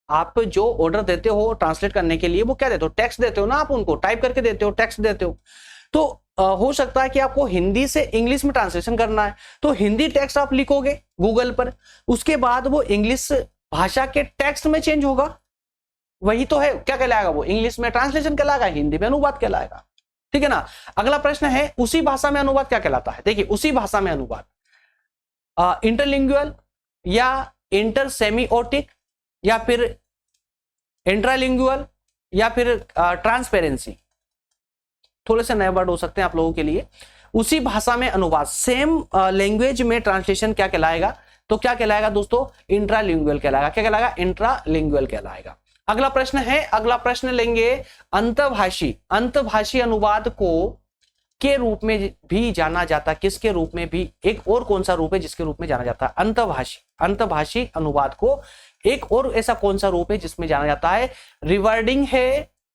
आप जो ऑर्डर देते हो ट्रांसलेट करने के लिए, वो क्या देते हो? टेक्स्ट देते हो ना, आप उनको टाइप करके देते हो, टेक्स्ट देते हो। तो हो सकता है कि आपको हिंदी से इंग्लिश में ट्रांसलेशन करना है, तो हिंदी टेक्स्ट आप लिखोगे गूगल पर, उसके बाद वो इंग्लिश भाषा के टेक्स्ट में चेंज होगा। वही तो है, क्या कहलाएगा वो? इंग्लिश में ट्रांसलेशन कहलाएगा, हिंदी में अनुवाद कहलाएगा। ठीक है ना। अगला प्रश्न है उसी भाषा में अनुवाद क्या कहलाता है? देखिए, उसी भाषा में अनुवाद इंटरलिंगुअल या इंटरसेमिओटिक या फिर इंट्रालिंगुअल या फिर ट्रांसपेरेंसी। थोड़े से नए वर्ड हो सकते हैं आप लोगों के लिए। उसी भाषा में अनुवाद, सेम लैंग्वेज में ट्रांसलेशन क्या कहलाएगा? तो क्या कहलाएगा दोस्तों? इंट्रालिंगुअल कहलाएगा। क्या कहलाएगा? इंट्रालिंगुअल कहलाएगा। अगला प्रश्न है, अगला प्रश्न लेंगे अंतभाषी अनुवाद को के रूप में भी जाना जाता है। किसके रूप में भी? एक और कौन सा रूप है जिसके रूप में जाना जाता है? अंतभाषी अनुवाद को एक और ऐसा कौन सा रूप है जिसमें जाना जाता है?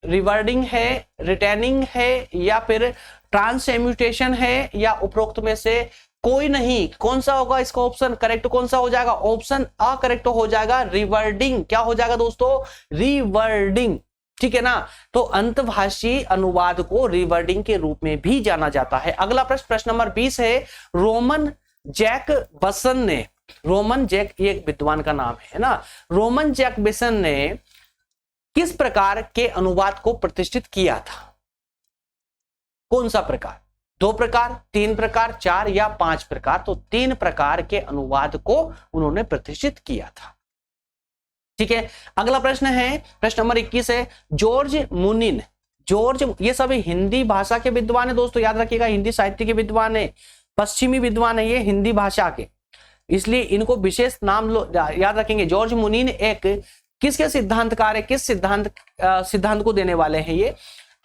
रिवर्डिंग है, रिटेनिंग है या फिर ट्रांसम्यूटेशन है या उपरोक्त में से कोई नहीं। कौन सा होगा इसका ऑप्शन? करेक्ट कौन सा हो जाएगा? ऑप्शन अ करेक्ट हो जाएगा, रिवर्डिंग। क्या हो जाएगा दोस्तों? रिवर्डिंग। ठीक है ना। तो अंतभाषी अनुवाद को रिवर्डिंग के रूप में भी जाना जाता है। अगला प्रश्न नंबर 20 है, रोमन जैक ये एक विद्वान का नाम है ना। रोमन जैकबसन ने किस प्रकार के अनुवाद को प्रतिष्ठित किया था? कौन सा प्रकार? 2 प्रकार, 3 प्रकार, 4 या 5 प्रकार? तो 3 प्रकार के अनुवाद को उन्होंने प्रतिष्ठित किया था। ठीक है। अगला प्रश्न है, प्रश्न नंबर 21 है, जॉर्ज मुनिन। ये सभी हिंदी भाषा के विद्वान है दोस्तों, याद रखिएगा, हिंदी साहित्य के विद्वान है, पश्चिमी विद्वान है ये हिंदी भाषा के, इसलिए इनको विशेष नाम याद रखेंगे। जॉर्ज मुनिन एक किसके सिद्धांतकार है? किस सिद्धांत को देने वाले हैं ये?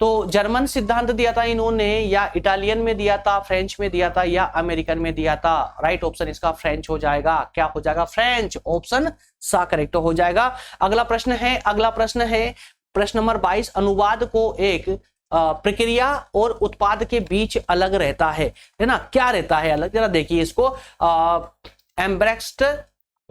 तो जर्मन सिद्धांत दिया था इन्होंने, या इटालियन में दिया था, फ्रेंच में दिया था, या अमेरिकन में दिया था? राइट ऑप्शन इसका फ्रेंच हो जाएगा। क्या हो जाएगा? फ्रेंच। ऑप्शन सा करेक्ट हो जाएगा। अगला प्रश्न है प्रश्न नंबर 22, अनुवाद को एक प्रक्रिया और उत्पाद के बीच अलग रहता है ना। क्या रहता है अलग? जरा देखिए इसको, एम्ब्रेक्स्ट,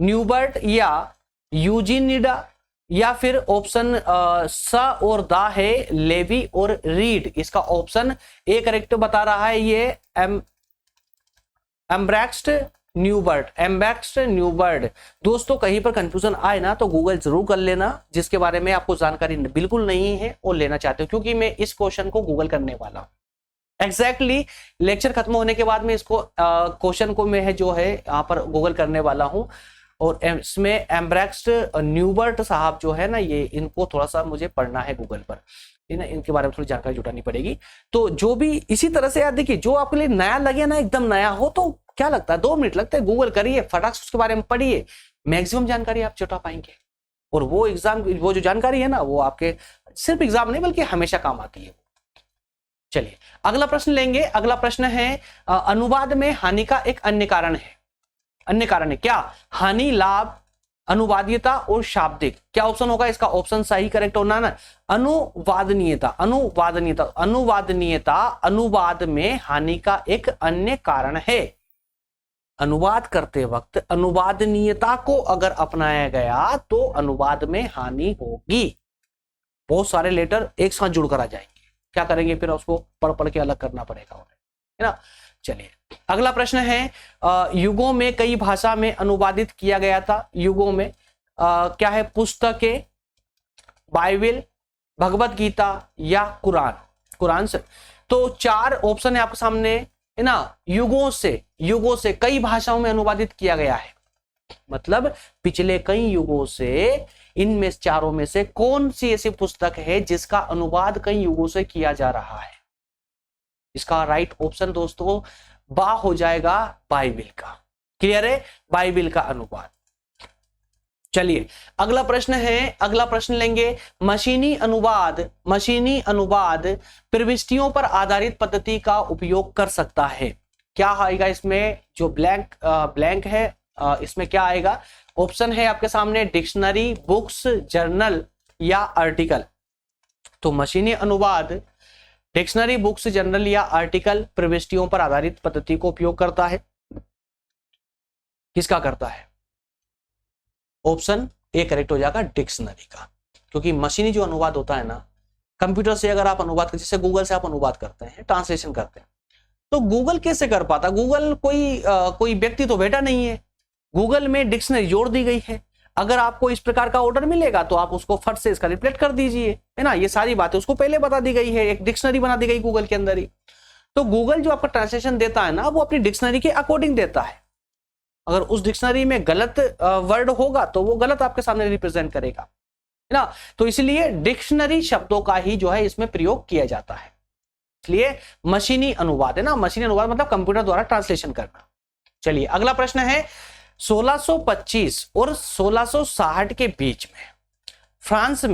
न्यूबर्ट या यूजिनिडा, या फिर ऑप्शन स और दा है लेवी और रीड। इसका ऑप्शन ए करेक्ट बता रहा है ये एम्ब्रेक्स्ट न्यूबर्ट। दोस्तों कहीं पर कंफ्यूजन आए ना तो गूगल जरूर कर लेना, जिसके बारे में आपको जानकारी बिल्कुल नहीं है और लेना चाहते हो, क्योंकि मैं इस क्वेश्चन को गूगल करने वाला हूं। एग्जैक्टली लेक्चर खत्म होने के बाद में इसको क्वेश्चन को मैं जो है यहाँ पर गूगल करने वाला हूं। और इसमें एम्ब्रेक्स्ट न्यूबर्ट साहब जो है ना, ये इनको थोड़ा सा मुझे पढ़ना है गूगल पर, ना इनके बारे में थोड़ी जानकारी जुटानी पड़ेगी। तो जो भी इसी तरह से यार देखिए, जो आपके लिए नया लगे ना, एकदम नया हो, तो क्या लगता है 2 मिनट लगते हैं, गूगल करिए, फटाक से उसके बारे में पढ़िए, मैक्सिमम जानकारी आप जुटा पाएंगे। और वो जो जानकारी है ना, वो आपके सिर्फ एग्जाम नहीं बल्कि हमेशा काम आती है। चलिए अगला प्रश्न लेंगे। अगला प्रश्न है, अनुवाद में हानि का एक अन्य कारण है। क्या? हानि, लाभ, अनुवादीयता और शाब्दिक। क्या ऑप्शन होगा इसका? ऑप्शन सही करेक्ट होना ना। अनुवादनीयता अनुवाद में हानि का एक अन्य कारण है। अनुवाद करते वक्त अनुवादनीयता को अगर अपनाया गया तो अनुवाद में हानि होगी। बहुत सारे लेटर एक साथ जुड़कर आ जाएंगे, क्या करेंगे फिर? उसको पढ़ के अलग करना पड़ेगा, है ना। चलिए अगला प्रश्न है, युगों में कई भाषा में अनुवादित किया गया था। युगों में क्या है? पुस्तकें, बाइबल, भगवत गीता या कुरान से। तो 4 ऑप्शन है आपके सामने, है ना। युगों से कई भाषाओं में अनुवादित किया गया है, मतलब पिछले कई युगों से इनमें चारों में से कौन सी ऐसी पुस्तक है जिसका अनुवाद कई युगों से किया जा रहा है। इसका राइट ऑप्शन दोस्तों बा हो जाएगा, बाइबिल का। क्लियर है, बाइबिल का अनुवाद। चलिए अगला प्रश्न लेंगे। मशीनी अनुवाद प्रविष्टियों पर आधारित पद्धति का उपयोग कर सकता है। क्या आएगा इसमें, जो ब्लैंक है इसमें क्या आएगा। ऑप्शन है आपके सामने डिक्शनरी, बुक्स, जर्नल या आर्टिकल। तो मशीनी अनुवाद डिक्शनरी, बुक्स, जर्नल या आर्टिकल प्रविष्टियों पर आधारित पद्धति को उपयोग करता है। किसका करता है, ऑप्शन ए करेक्ट हो जाएगा, डिक्शनरी का। क्योंकि मशीनी जो अनुवाद होता है ना, कंप्यूटर से अगर आप अनुवाद करते, जैसे गूगल से आप अनुवाद करते हैं, ट्रांसलेशन करते हैं, तो गूगल कैसे कर पाता। गूगल कोई व्यक्ति तो बैठा नहीं है, गूगल में डिक्शनरी जोड़ दी गई है। अगर आपको इस प्रकार का ऑर्डर मिलेगा तो आप उसको फट से इसका रिप्लेट कर दीजिए, है ना। ये सारी बातें उसको पहले बता दी गई है, एक डिक्शनरी बना दी गई गूगल के अंदर ही। तो गूगल जो आपका ट्रांसलेशन देता है ना, वो अपनी डिक्शनरी के अकॉर्डिंग देता है। अगर उस डिक्शनरी में गलत वर्ड होगा तो वो गलत आपके सामने रिप्रेजेंट करेगा, है ना। तो इसलिए डिक्शनरी शब्दों का ही जो है इसमें प्रयोग किया जाता है। इसलिए मशीनी अनुवाद, है ना, मशीनी अनुवाद मतलब कंप्यूटर द्वारा ट्रांसलेशन करना। चलिए अगला प्रश्न है, 1625 और 1660 के बीच में फ्रांस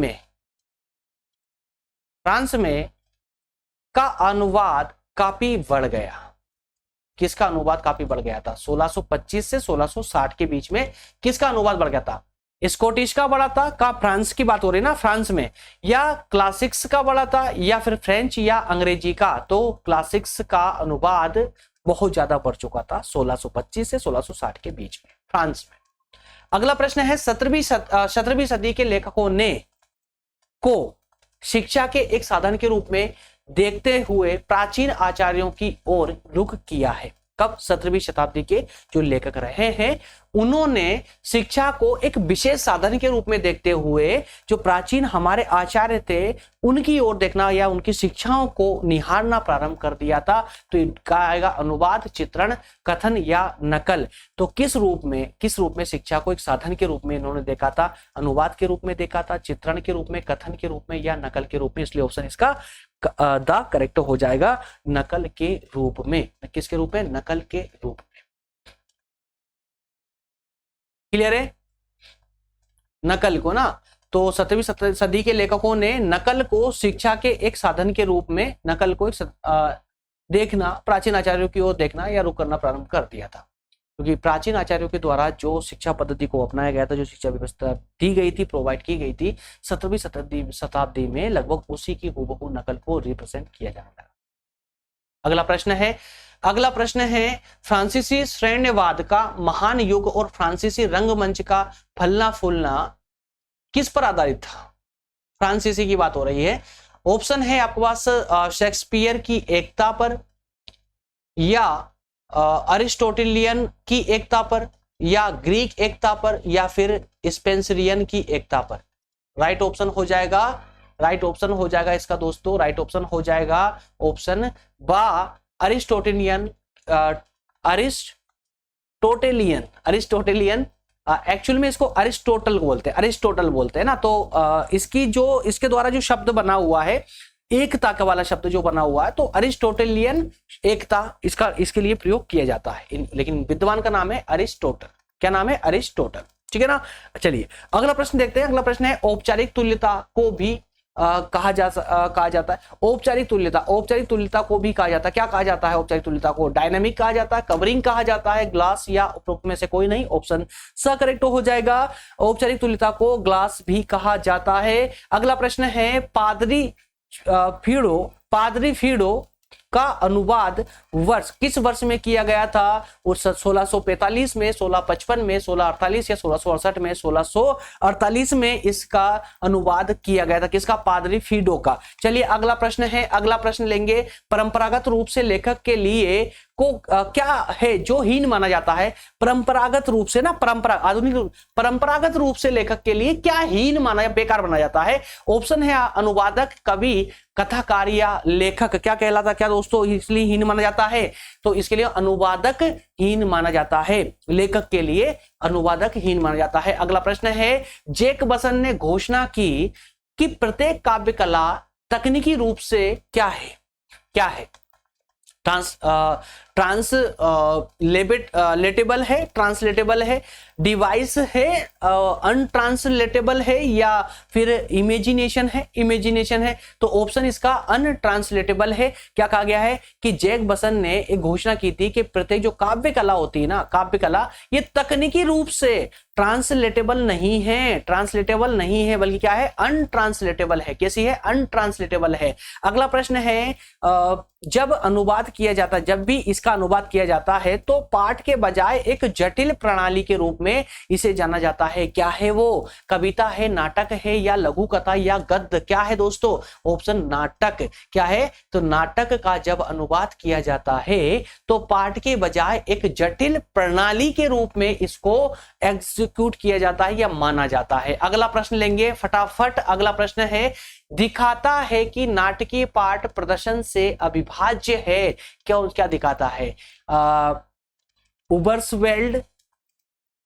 में का अनुवाद काफी बढ़ गया। किसका अनुवाद काफी बढ़ गया था। 1625 से 1660 के बीच में किसका अनुवाद बढ़ गया था। स्कॉटिश का बढ़ा था, का फ्रांस की बात हो रही है ना, फ्रांस में, या क्लासिक्स का बढ़ा था, या फिर फ्रेंच या अंग्रेजी का। तो क्लासिक्स का अनुवाद बहुत ज्यादा बढ़ चुका था 1625 से 1660 के बीच में फ्रांस में। अगला प्रश्न है, 17वीं सदी के लेखकों ने को शिक्षा के एक साधन के रूप में देखते हुए प्राचीन आचार्यों की ओर रुख किया है। कब, 17वीं शताब्दी के जो लेखक रहे हैं उन्होंने शिक्षा को एक विशेष साधन के रूप में देखते हुए जो प्राचीन हमारे आचार्य थे उनकी ओर देखना या उनकी शिक्षाओं को निहारना प्रारंभ कर दिया था। तो इनका आएगा अनुवाद, चित्रण, कथन या नकल। तो किस रूप में शिक्षा को एक साधन के रूप में इन्होंने देखा था, अनुवाद के रूप में देखा था, चित्रण के रूप में, कथन के रूप में या नकल के रूप में। इसलिए ऑप्शन इसका द करेक्ट हो जाएगा, नकल के रूप में। किसके रूप में, नकल के रूप में। क्लियर है, नकल को ना। तो 17वीं सदी के लेखकों ने नकल को शिक्षा के एक साधन के रूप में, नकल को देखना, प्राचीन आचार्यों की ओर देखना या रुख करना प्रारंभ कर दिया था। क्योंकि प्राचीन आचार्यों के द्वारा जो शिक्षा पद्धति को अपनाया गया था, जो शिक्षा व्यवस्था दी गई थी, प्रोवाइड की गई थी, 17वीं शताब्दी में लगभग उसी की हूबहू नकल को रिप्रेजेंट किया जाने लगा। अगला प्रश्न है, फ्रांसीसी श्रेण्यवाद का महान युग और फ्रांसीसी रंगमंच का फलना फूलना किस पर आधारित था। फ्रांसीसी की बात हो रही है। ऑप्शन है आपके पास शेक्सपियर की एकता पर, या अरिस्टोटेलियन की एकता पर, या ग्रीक एकता पर, या फिर स्पेंसरियन की एकता पर। राइट ऑप्शन हो जाएगा इसका दोस्तों, राइट ऑप्शन हो जाएगा ऑप्शन बा, अरिस्टोटेलियन। एक्चुअल में इसको अरिस्टोटल बोलते हैं ना। तो इसके द्वारा जो शब्द बना हुआ है, एकता का वाला शब्द जो बना हुआ है, तो अरिस्टोटेलियन एकता इसके लिए प्रयोग किया जाता है। लेकिन विद्वान का नाम है अरिस्टोटल। क्या नाम है, अरिस्टोटल। ठीक है ना। चलिए अगला प्रश्न देखते हैं। अगला प्रश्न है, औपचारिक तुल्यता को भी कहा जाता है। औपचारिक तुल्यता को भी कहा जाता है। क्या कहा जाता है औपचारिक तुल्यता को, डायनामिक कहा जाता है, कवरिंग कहा जाता है, ग्लास, या उपरोक्त में से कोई नहीं। ऑप्शन स करेक्ट हो जाएगा, औपचारिक तुल्यता को ग्लास भी कहा जाता है। अगला प्रश्न है, पादरी फीडो का अनुवाद वर्ष किस वर्ष में किया गया था? उस 1645 में, 1655 में, 1648 या 1668 में? 1648 में इसका अनुवाद किया गया था। किसका? पादरी फिडो का। चलिए अगला प्रश्न है, अगला प्रश्न लेंगे। परंपरागत रूप से लेखक के लिए को क्या है जो हीन माना जाता है? परंपरागत रूप से ना, परंपरागत रूप से लेखक के लिए क्या हीन माना, बेकार माना जाता है? ऑप्शन है अनुवादक, कवि, कथाकार या लेखक। क्या कहलाता, क्या दोस्तों इसलिए हीन माना जाता है? तो इसके लिए अनुवादक हीन माना जाता है, लेखक के लिए अनुवादक हीन माना जाता है। अगला प्रश्न है, जैक बसन ने घोषणा की कि प्रत्येक काव्य कला तकनीकी रूप से क्या है? क्या है? ट्रांसलेटेबल है, ट्रांसलेटेबल है, डिवाइस है, अनट्रांसलेटेबल है या फिर इमेजिनेशन है? इमेजिनेशन है। तो ऑप्शन इसका अनट्रांसलेटेबल है। क्या कहा गया है कि जैक बसन ने एक घोषणा की थी कि प्रत्येक जो काव्य कला होती है ना, काव्य कला, ये तकनीकी रूप से ट्रांसलेटेबल नहीं है, ट्रांसलेटेबल नहीं है, बल्कि क्या है? अनट्रांसलेटेबल है। कैसी है? अनट्रांसलेटेबल है। अगला प्रश्न है, जब अनुवाद किया जाता है, जब भी इसका अनुवाद किया जाता है तो पाठ के बजाय एक जटिल प्रणाली के रूप में इसे जाना जाता है। क्या है वो? कविता है, नाटक है या लघु कथा या गद्य? क्या है दोस्तों? ऑप्शन नाटक। क्या है? तो नाटक का जब अनुवाद किया जाता है तो पाठ के बजाय एक जटिल प्रणाली के रूप में इसको एग्जीक्यूट किया जाता है या माना जाता है। अगला प्रश्न लेंगे फटाफट। अगला प्रश्न है, दिखाता है कि नाटकीय पाठ प्रदर्शन से अविभाज्य है। क्या दिखाता है? उबर्सवेल्ड,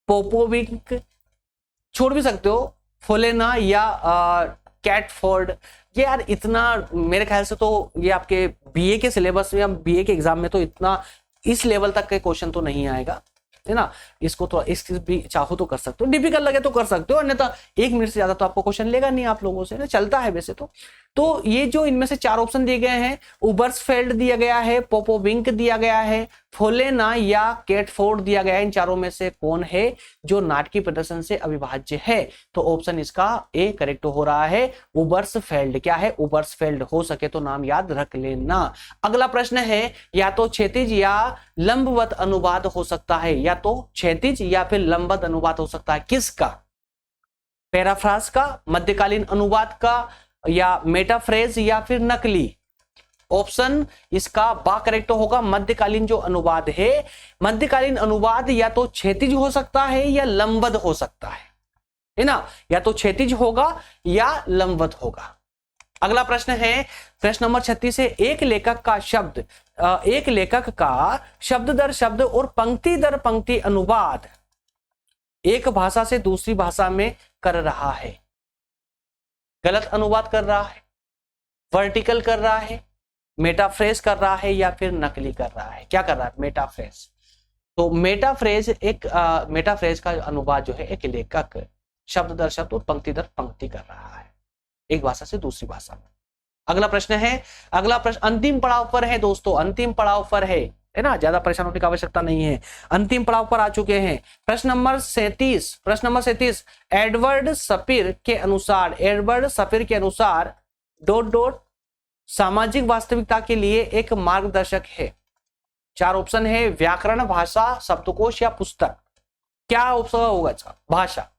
पोपोविक, छोड़ भी सकते हो, फोलेना या कैटफोर्ड। ये यार इतना मेरे ख्याल से तो ये आपके बीए के सिलेबस में या बीए के एग्जाम में तो इतना इस लेवल तक के क्वेश्चन तो नहीं आएगा, है ना। इसको तो इस भी चाहो तो कर सकते हो, डिफिकल्ट लगे तो कर सकते हो, अन्यथा 1 मिनट से ज्यादा तो आपको क्वेश्चन लेगा नहीं आप लोगों से, चलता है वैसे तो ये जो इनमें से 4 ऑप्शन दिए गए हैं, उबर्सफेल्ड दिया गया है, पोपोविंक दिया गया है, फोलेना या कैटफोर्ड दिया गया है, इन चारों में से कौन है जो नाटकीय प्रदर्शन से अविभाज्य है? तो ऑप्शन इसका ए करेक्ट हो रहा है, उबर्सफेल्ड। क्या है? उबर्सफेल्ड। हो सके तो नाम याद रख लेना। अगला प्रश्न है, या तो क्षैतिज या लंबवत अनुवाद हो सकता है, या तो क्षैतिज या फिर लंबवत अनुवाद हो सकता है। किसका? पैराफ्राज का, मध्यकालीन अनुवाद का, या मेटाफ्रेज या फिर नकली? ऑप्शन इसका बा करेक्ट होगा, मध्यकालीन जो अनुवाद है, मध्यकालीन अनुवाद या तो क्षैतिज हो सकता है या लंबवत हो सकता है ना, या तो क्षैतिज होगा या लंबवत होगा। अगला प्रश्न है प्रश्न नंबर 36 है, एक लेखक का शब्द दर शब्द और पंक्ति दर पंक्ति अनुवाद एक भाषा से दूसरी भाषा में कर रहा है। गलत अनुवाद कर रहा है, वर्टिकल कर रहा है, मेटाफ्रेज कर रहा है या फिर नकली कर रहा है? क्या कर रहा है? मेटाफ्रेज। तो मेटाफ्रेज का अनुवाद जो है एक लेखक शब्द दर शब्द और पंक्ति दर पंक्ति कर रहा है एक भाषा से दूसरी भाषा में। अगला प्रश्न है, अगला प्रश्न अंतिम पड़ाव पर है दोस्तों, अंतिम पड़ाव पर है ना, ज्यादा परेशान होने की आवश्यकता नहीं है, अंतिम पड़ाव पर आ चुके हैं। प्रश्न नंबर 37, एडवर्ड सपीर के अनुसार सामाजिक वास्तविकता के लिए एक मार्गदर्शक है। 4 ऑप्शन है, व्याकरण, भाषा, शब्दकोश या पुस्तक। क्या ऑप्शन होगा? भाषा,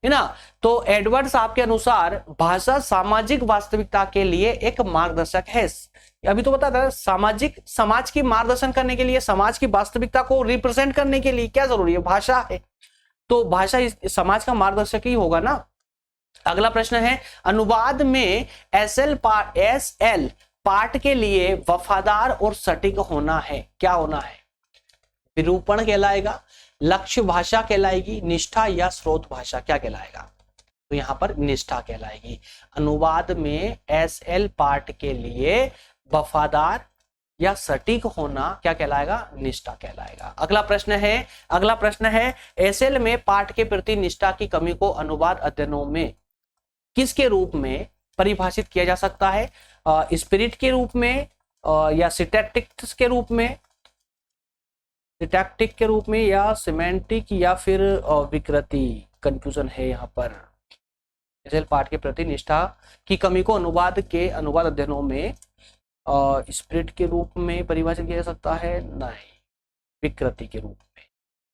है ना। तो एडवर्ड साहब के अनुसार भाषा सामाजिक वास्तविकता के लिए एक मार्गदर्शक है। अभी तो बता था, समाज की मार्गदर्शन करने के लिए, समाज की वास्तविकता को रिप्रेजेंट करने के लिए क्या जरूरी है? भाषा है। तो भाषा समाज का मार्गदर्शक ही होगा ना। अगला प्रश्न है, अनुवाद में एसएल पाठ के लिए वफादार और सटीक होना है। क्या होना है? विरूपण कहलाएगा, लक्ष्य भाषा कहलाएगी, निष्ठा या स्रोत भाषा? क्या कहलाएगा? तो यहां पर निष्ठा कहलाएगी। अनुवाद में एसएल पाठ के लिए वफादार या सटीक होना क्या कहलाएगा? निष्ठा कहलाएगा। अगला प्रश्न है, एसएल में पाठ के प्रति निष्ठा की कमी को अनुवाद अध्ययनों में किसके रूप में परिभाषित किया जा सकता है? स्पिरिट के रूप में या सिटैक्टिक्स के रूप में, सिटैक्टिक के रूप में, या सिमेंटिक या फिर विकृति? कंफ्यूजन है यहाँ पर। एसएल पाठ के प्रति निष्ठा की कमी को अनुवाद अध्ययनों में स्प्रिट के रूप में परिभाषित किया जा सकता है? नहीं, विकृति के रूप में।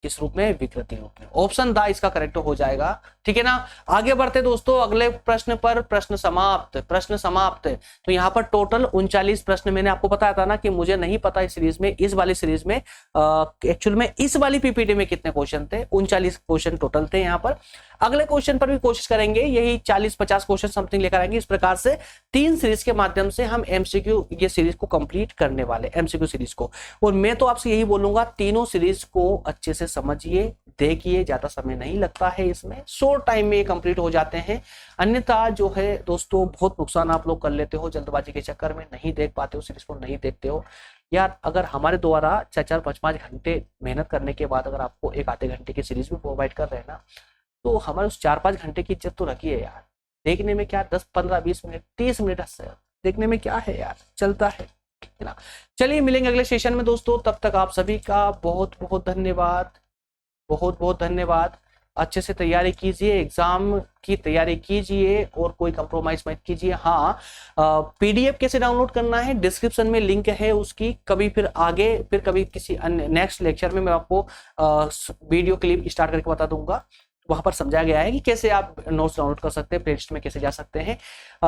किस रूप में? विकृति रूप में। ऑप्शन द इसका करेक्ट हो जाएगा। ठीक है ना। आगे बढ़ते दोस्तों अगले प्रश्न पर। प्रश्न समाप्त, प्रश्न समाप्त। तो यहाँ पर टोटल 39 प्रश्न मैंने आपको बताया था ना कि मुझे नहीं पता इस सीरीज में, इस वाली सीरीज में एक्चुअल में इस वाली पीपीटी में कितने क्वेश्चन थे। 39 क्वेश्चन टोटल थे यहाँ पर। अगले क्वेश्चन पर भी कोशिश करेंगे यही 40-50 क्वेश्चन समथिंग लेकर आएंगे। इस प्रकार से 3 सीरीज के माध्यम से हम एमसीक्यू ये सीरीज को कंप्लीट करने वाले, एमसीक्यू सीरीज को। और मैं तो आपसे यही बोलूंगा तीनों सीरीज को अच्छे से समझिए, देखिए, ज्यादा समय नहीं लगता है इसमें, शॉर्ट टाइम में ये कंप्लीट हो जाते हैं। अन्यथा जो है दोस्तों बहुत नुकसान आप लोग कर लेते हो जल्दबाजी के चक्कर में, नहीं देख पाते हो सीरीज को, नहीं देखते हो यार। अगर हमारे द्वारा 4-4, 5-5 घंटे मेहनत करने के बाद अगर आपको 1 आधे घंटे की सीरीज भी प्रोवाइड कर रहे हैं ना, तो हमारे उस 4-5 घंटे की इज्जत तो रखिए यार। देखने में क्या 10, 15, 20 मिनट, 30 मिनट देखने में क्या है यार, चलता है ना। चलिए मिलेंगे अगले सेशन में दोस्तों, तब तक आप सभी का बहुत बहुत धन्यवाद, बहुत बहुत धन्यवाद। अच्छे से तैयारी कीजिए, एग्जाम की तैयारी कीजिए और कोई कंप्रोमाइज मत कीजिए। हाँ, पीडीएफ कैसे डाउनलोड करना है डिस्क्रिप्शन में लिंक है उसकी। कभी फिर आगे, फिर कभी किसी अन्य नेक्स्ट लेक्चर में मैं आपको वीडियो क्लिप स्टार्ट करके बता दूंगा। वहां पर समझाया गया है कि कैसे आप नोट्स डाउनलोड कर सकते हैं, प्लेलिस्ट में कैसे जा सकते हैं।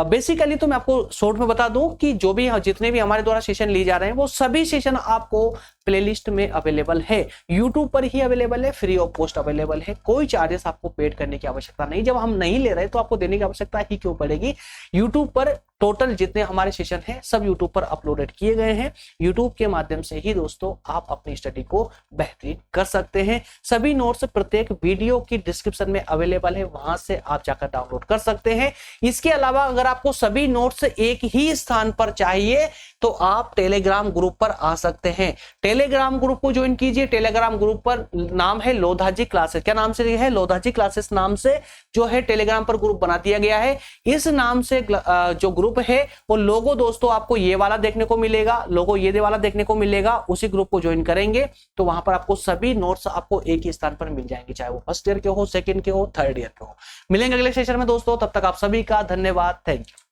बेसिकली तो मैं आपको शॉर्ट में बता दूं कि जो भी जितने भी हमारे द्वारा सेशन लिए जा रहे हैं वो सभी सेशन आपको प्लेलिस्ट में अवेलेबल है, यूट्यूब पर ही अवेलेबल है, फ्री ऑफ कॉस्ट अवेलेबल है। कोई चार्जेस आपको पेड करने की आवश्यकता नहीं। जब हम नहीं ले रहे तो आपको देने की आवश्यकता ही क्यों पड़ेगी। यूट्यूब पर टोटल जितने हमारे सेशन हैं सब यूट्यूब पर अपलोडेड किए गए हैं। यूट्यूब के माध्यम से ही दोस्तों आप अपनी स्टडी को बेहतरीन कर सकते हैं। सभी नोट्स प्रत्येक वीडियो की डिस्क्रिप्शन में अवेलेबल है, वहां से आप जाकर डाउनलोड कर सकते हैं। इसके अलावा अगर आपको सभी नोट्स एक ही स्थान पर चाहिए तो आप टेलीग्राम ग्रुप पर आ सकते हैं। टेलीग्राम ग्रुप को ज्वाइन कीजिए। टेलीग्राम ग्रुप पर नाम है लोधाजी क्लासेस। क्या नाम से है? लोधाजी क्लासेस नाम से जो है टेलीग्राम पर ग्रुप बना दिया गया है। इस नाम से जो ग्रुप है वो लोगो दोस्तों आपको ये वाला देखने को मिलेगा, लोगो ये वाला देखने को मिलेगा। उसी ग्रुप को ज्वाइन करेंगे तो वहां पर आपको सभी नोट्स आपको एक ही स्थान पर मिल जाएंगे, चाहे वो फर्स्ट ईयर के हो, सेकंड के हो, थर्ड ईयर के हो। मिलेंगे अगले सेशन में दोस्तों, तब तक आप सभी का धन्यवाद। Thank you.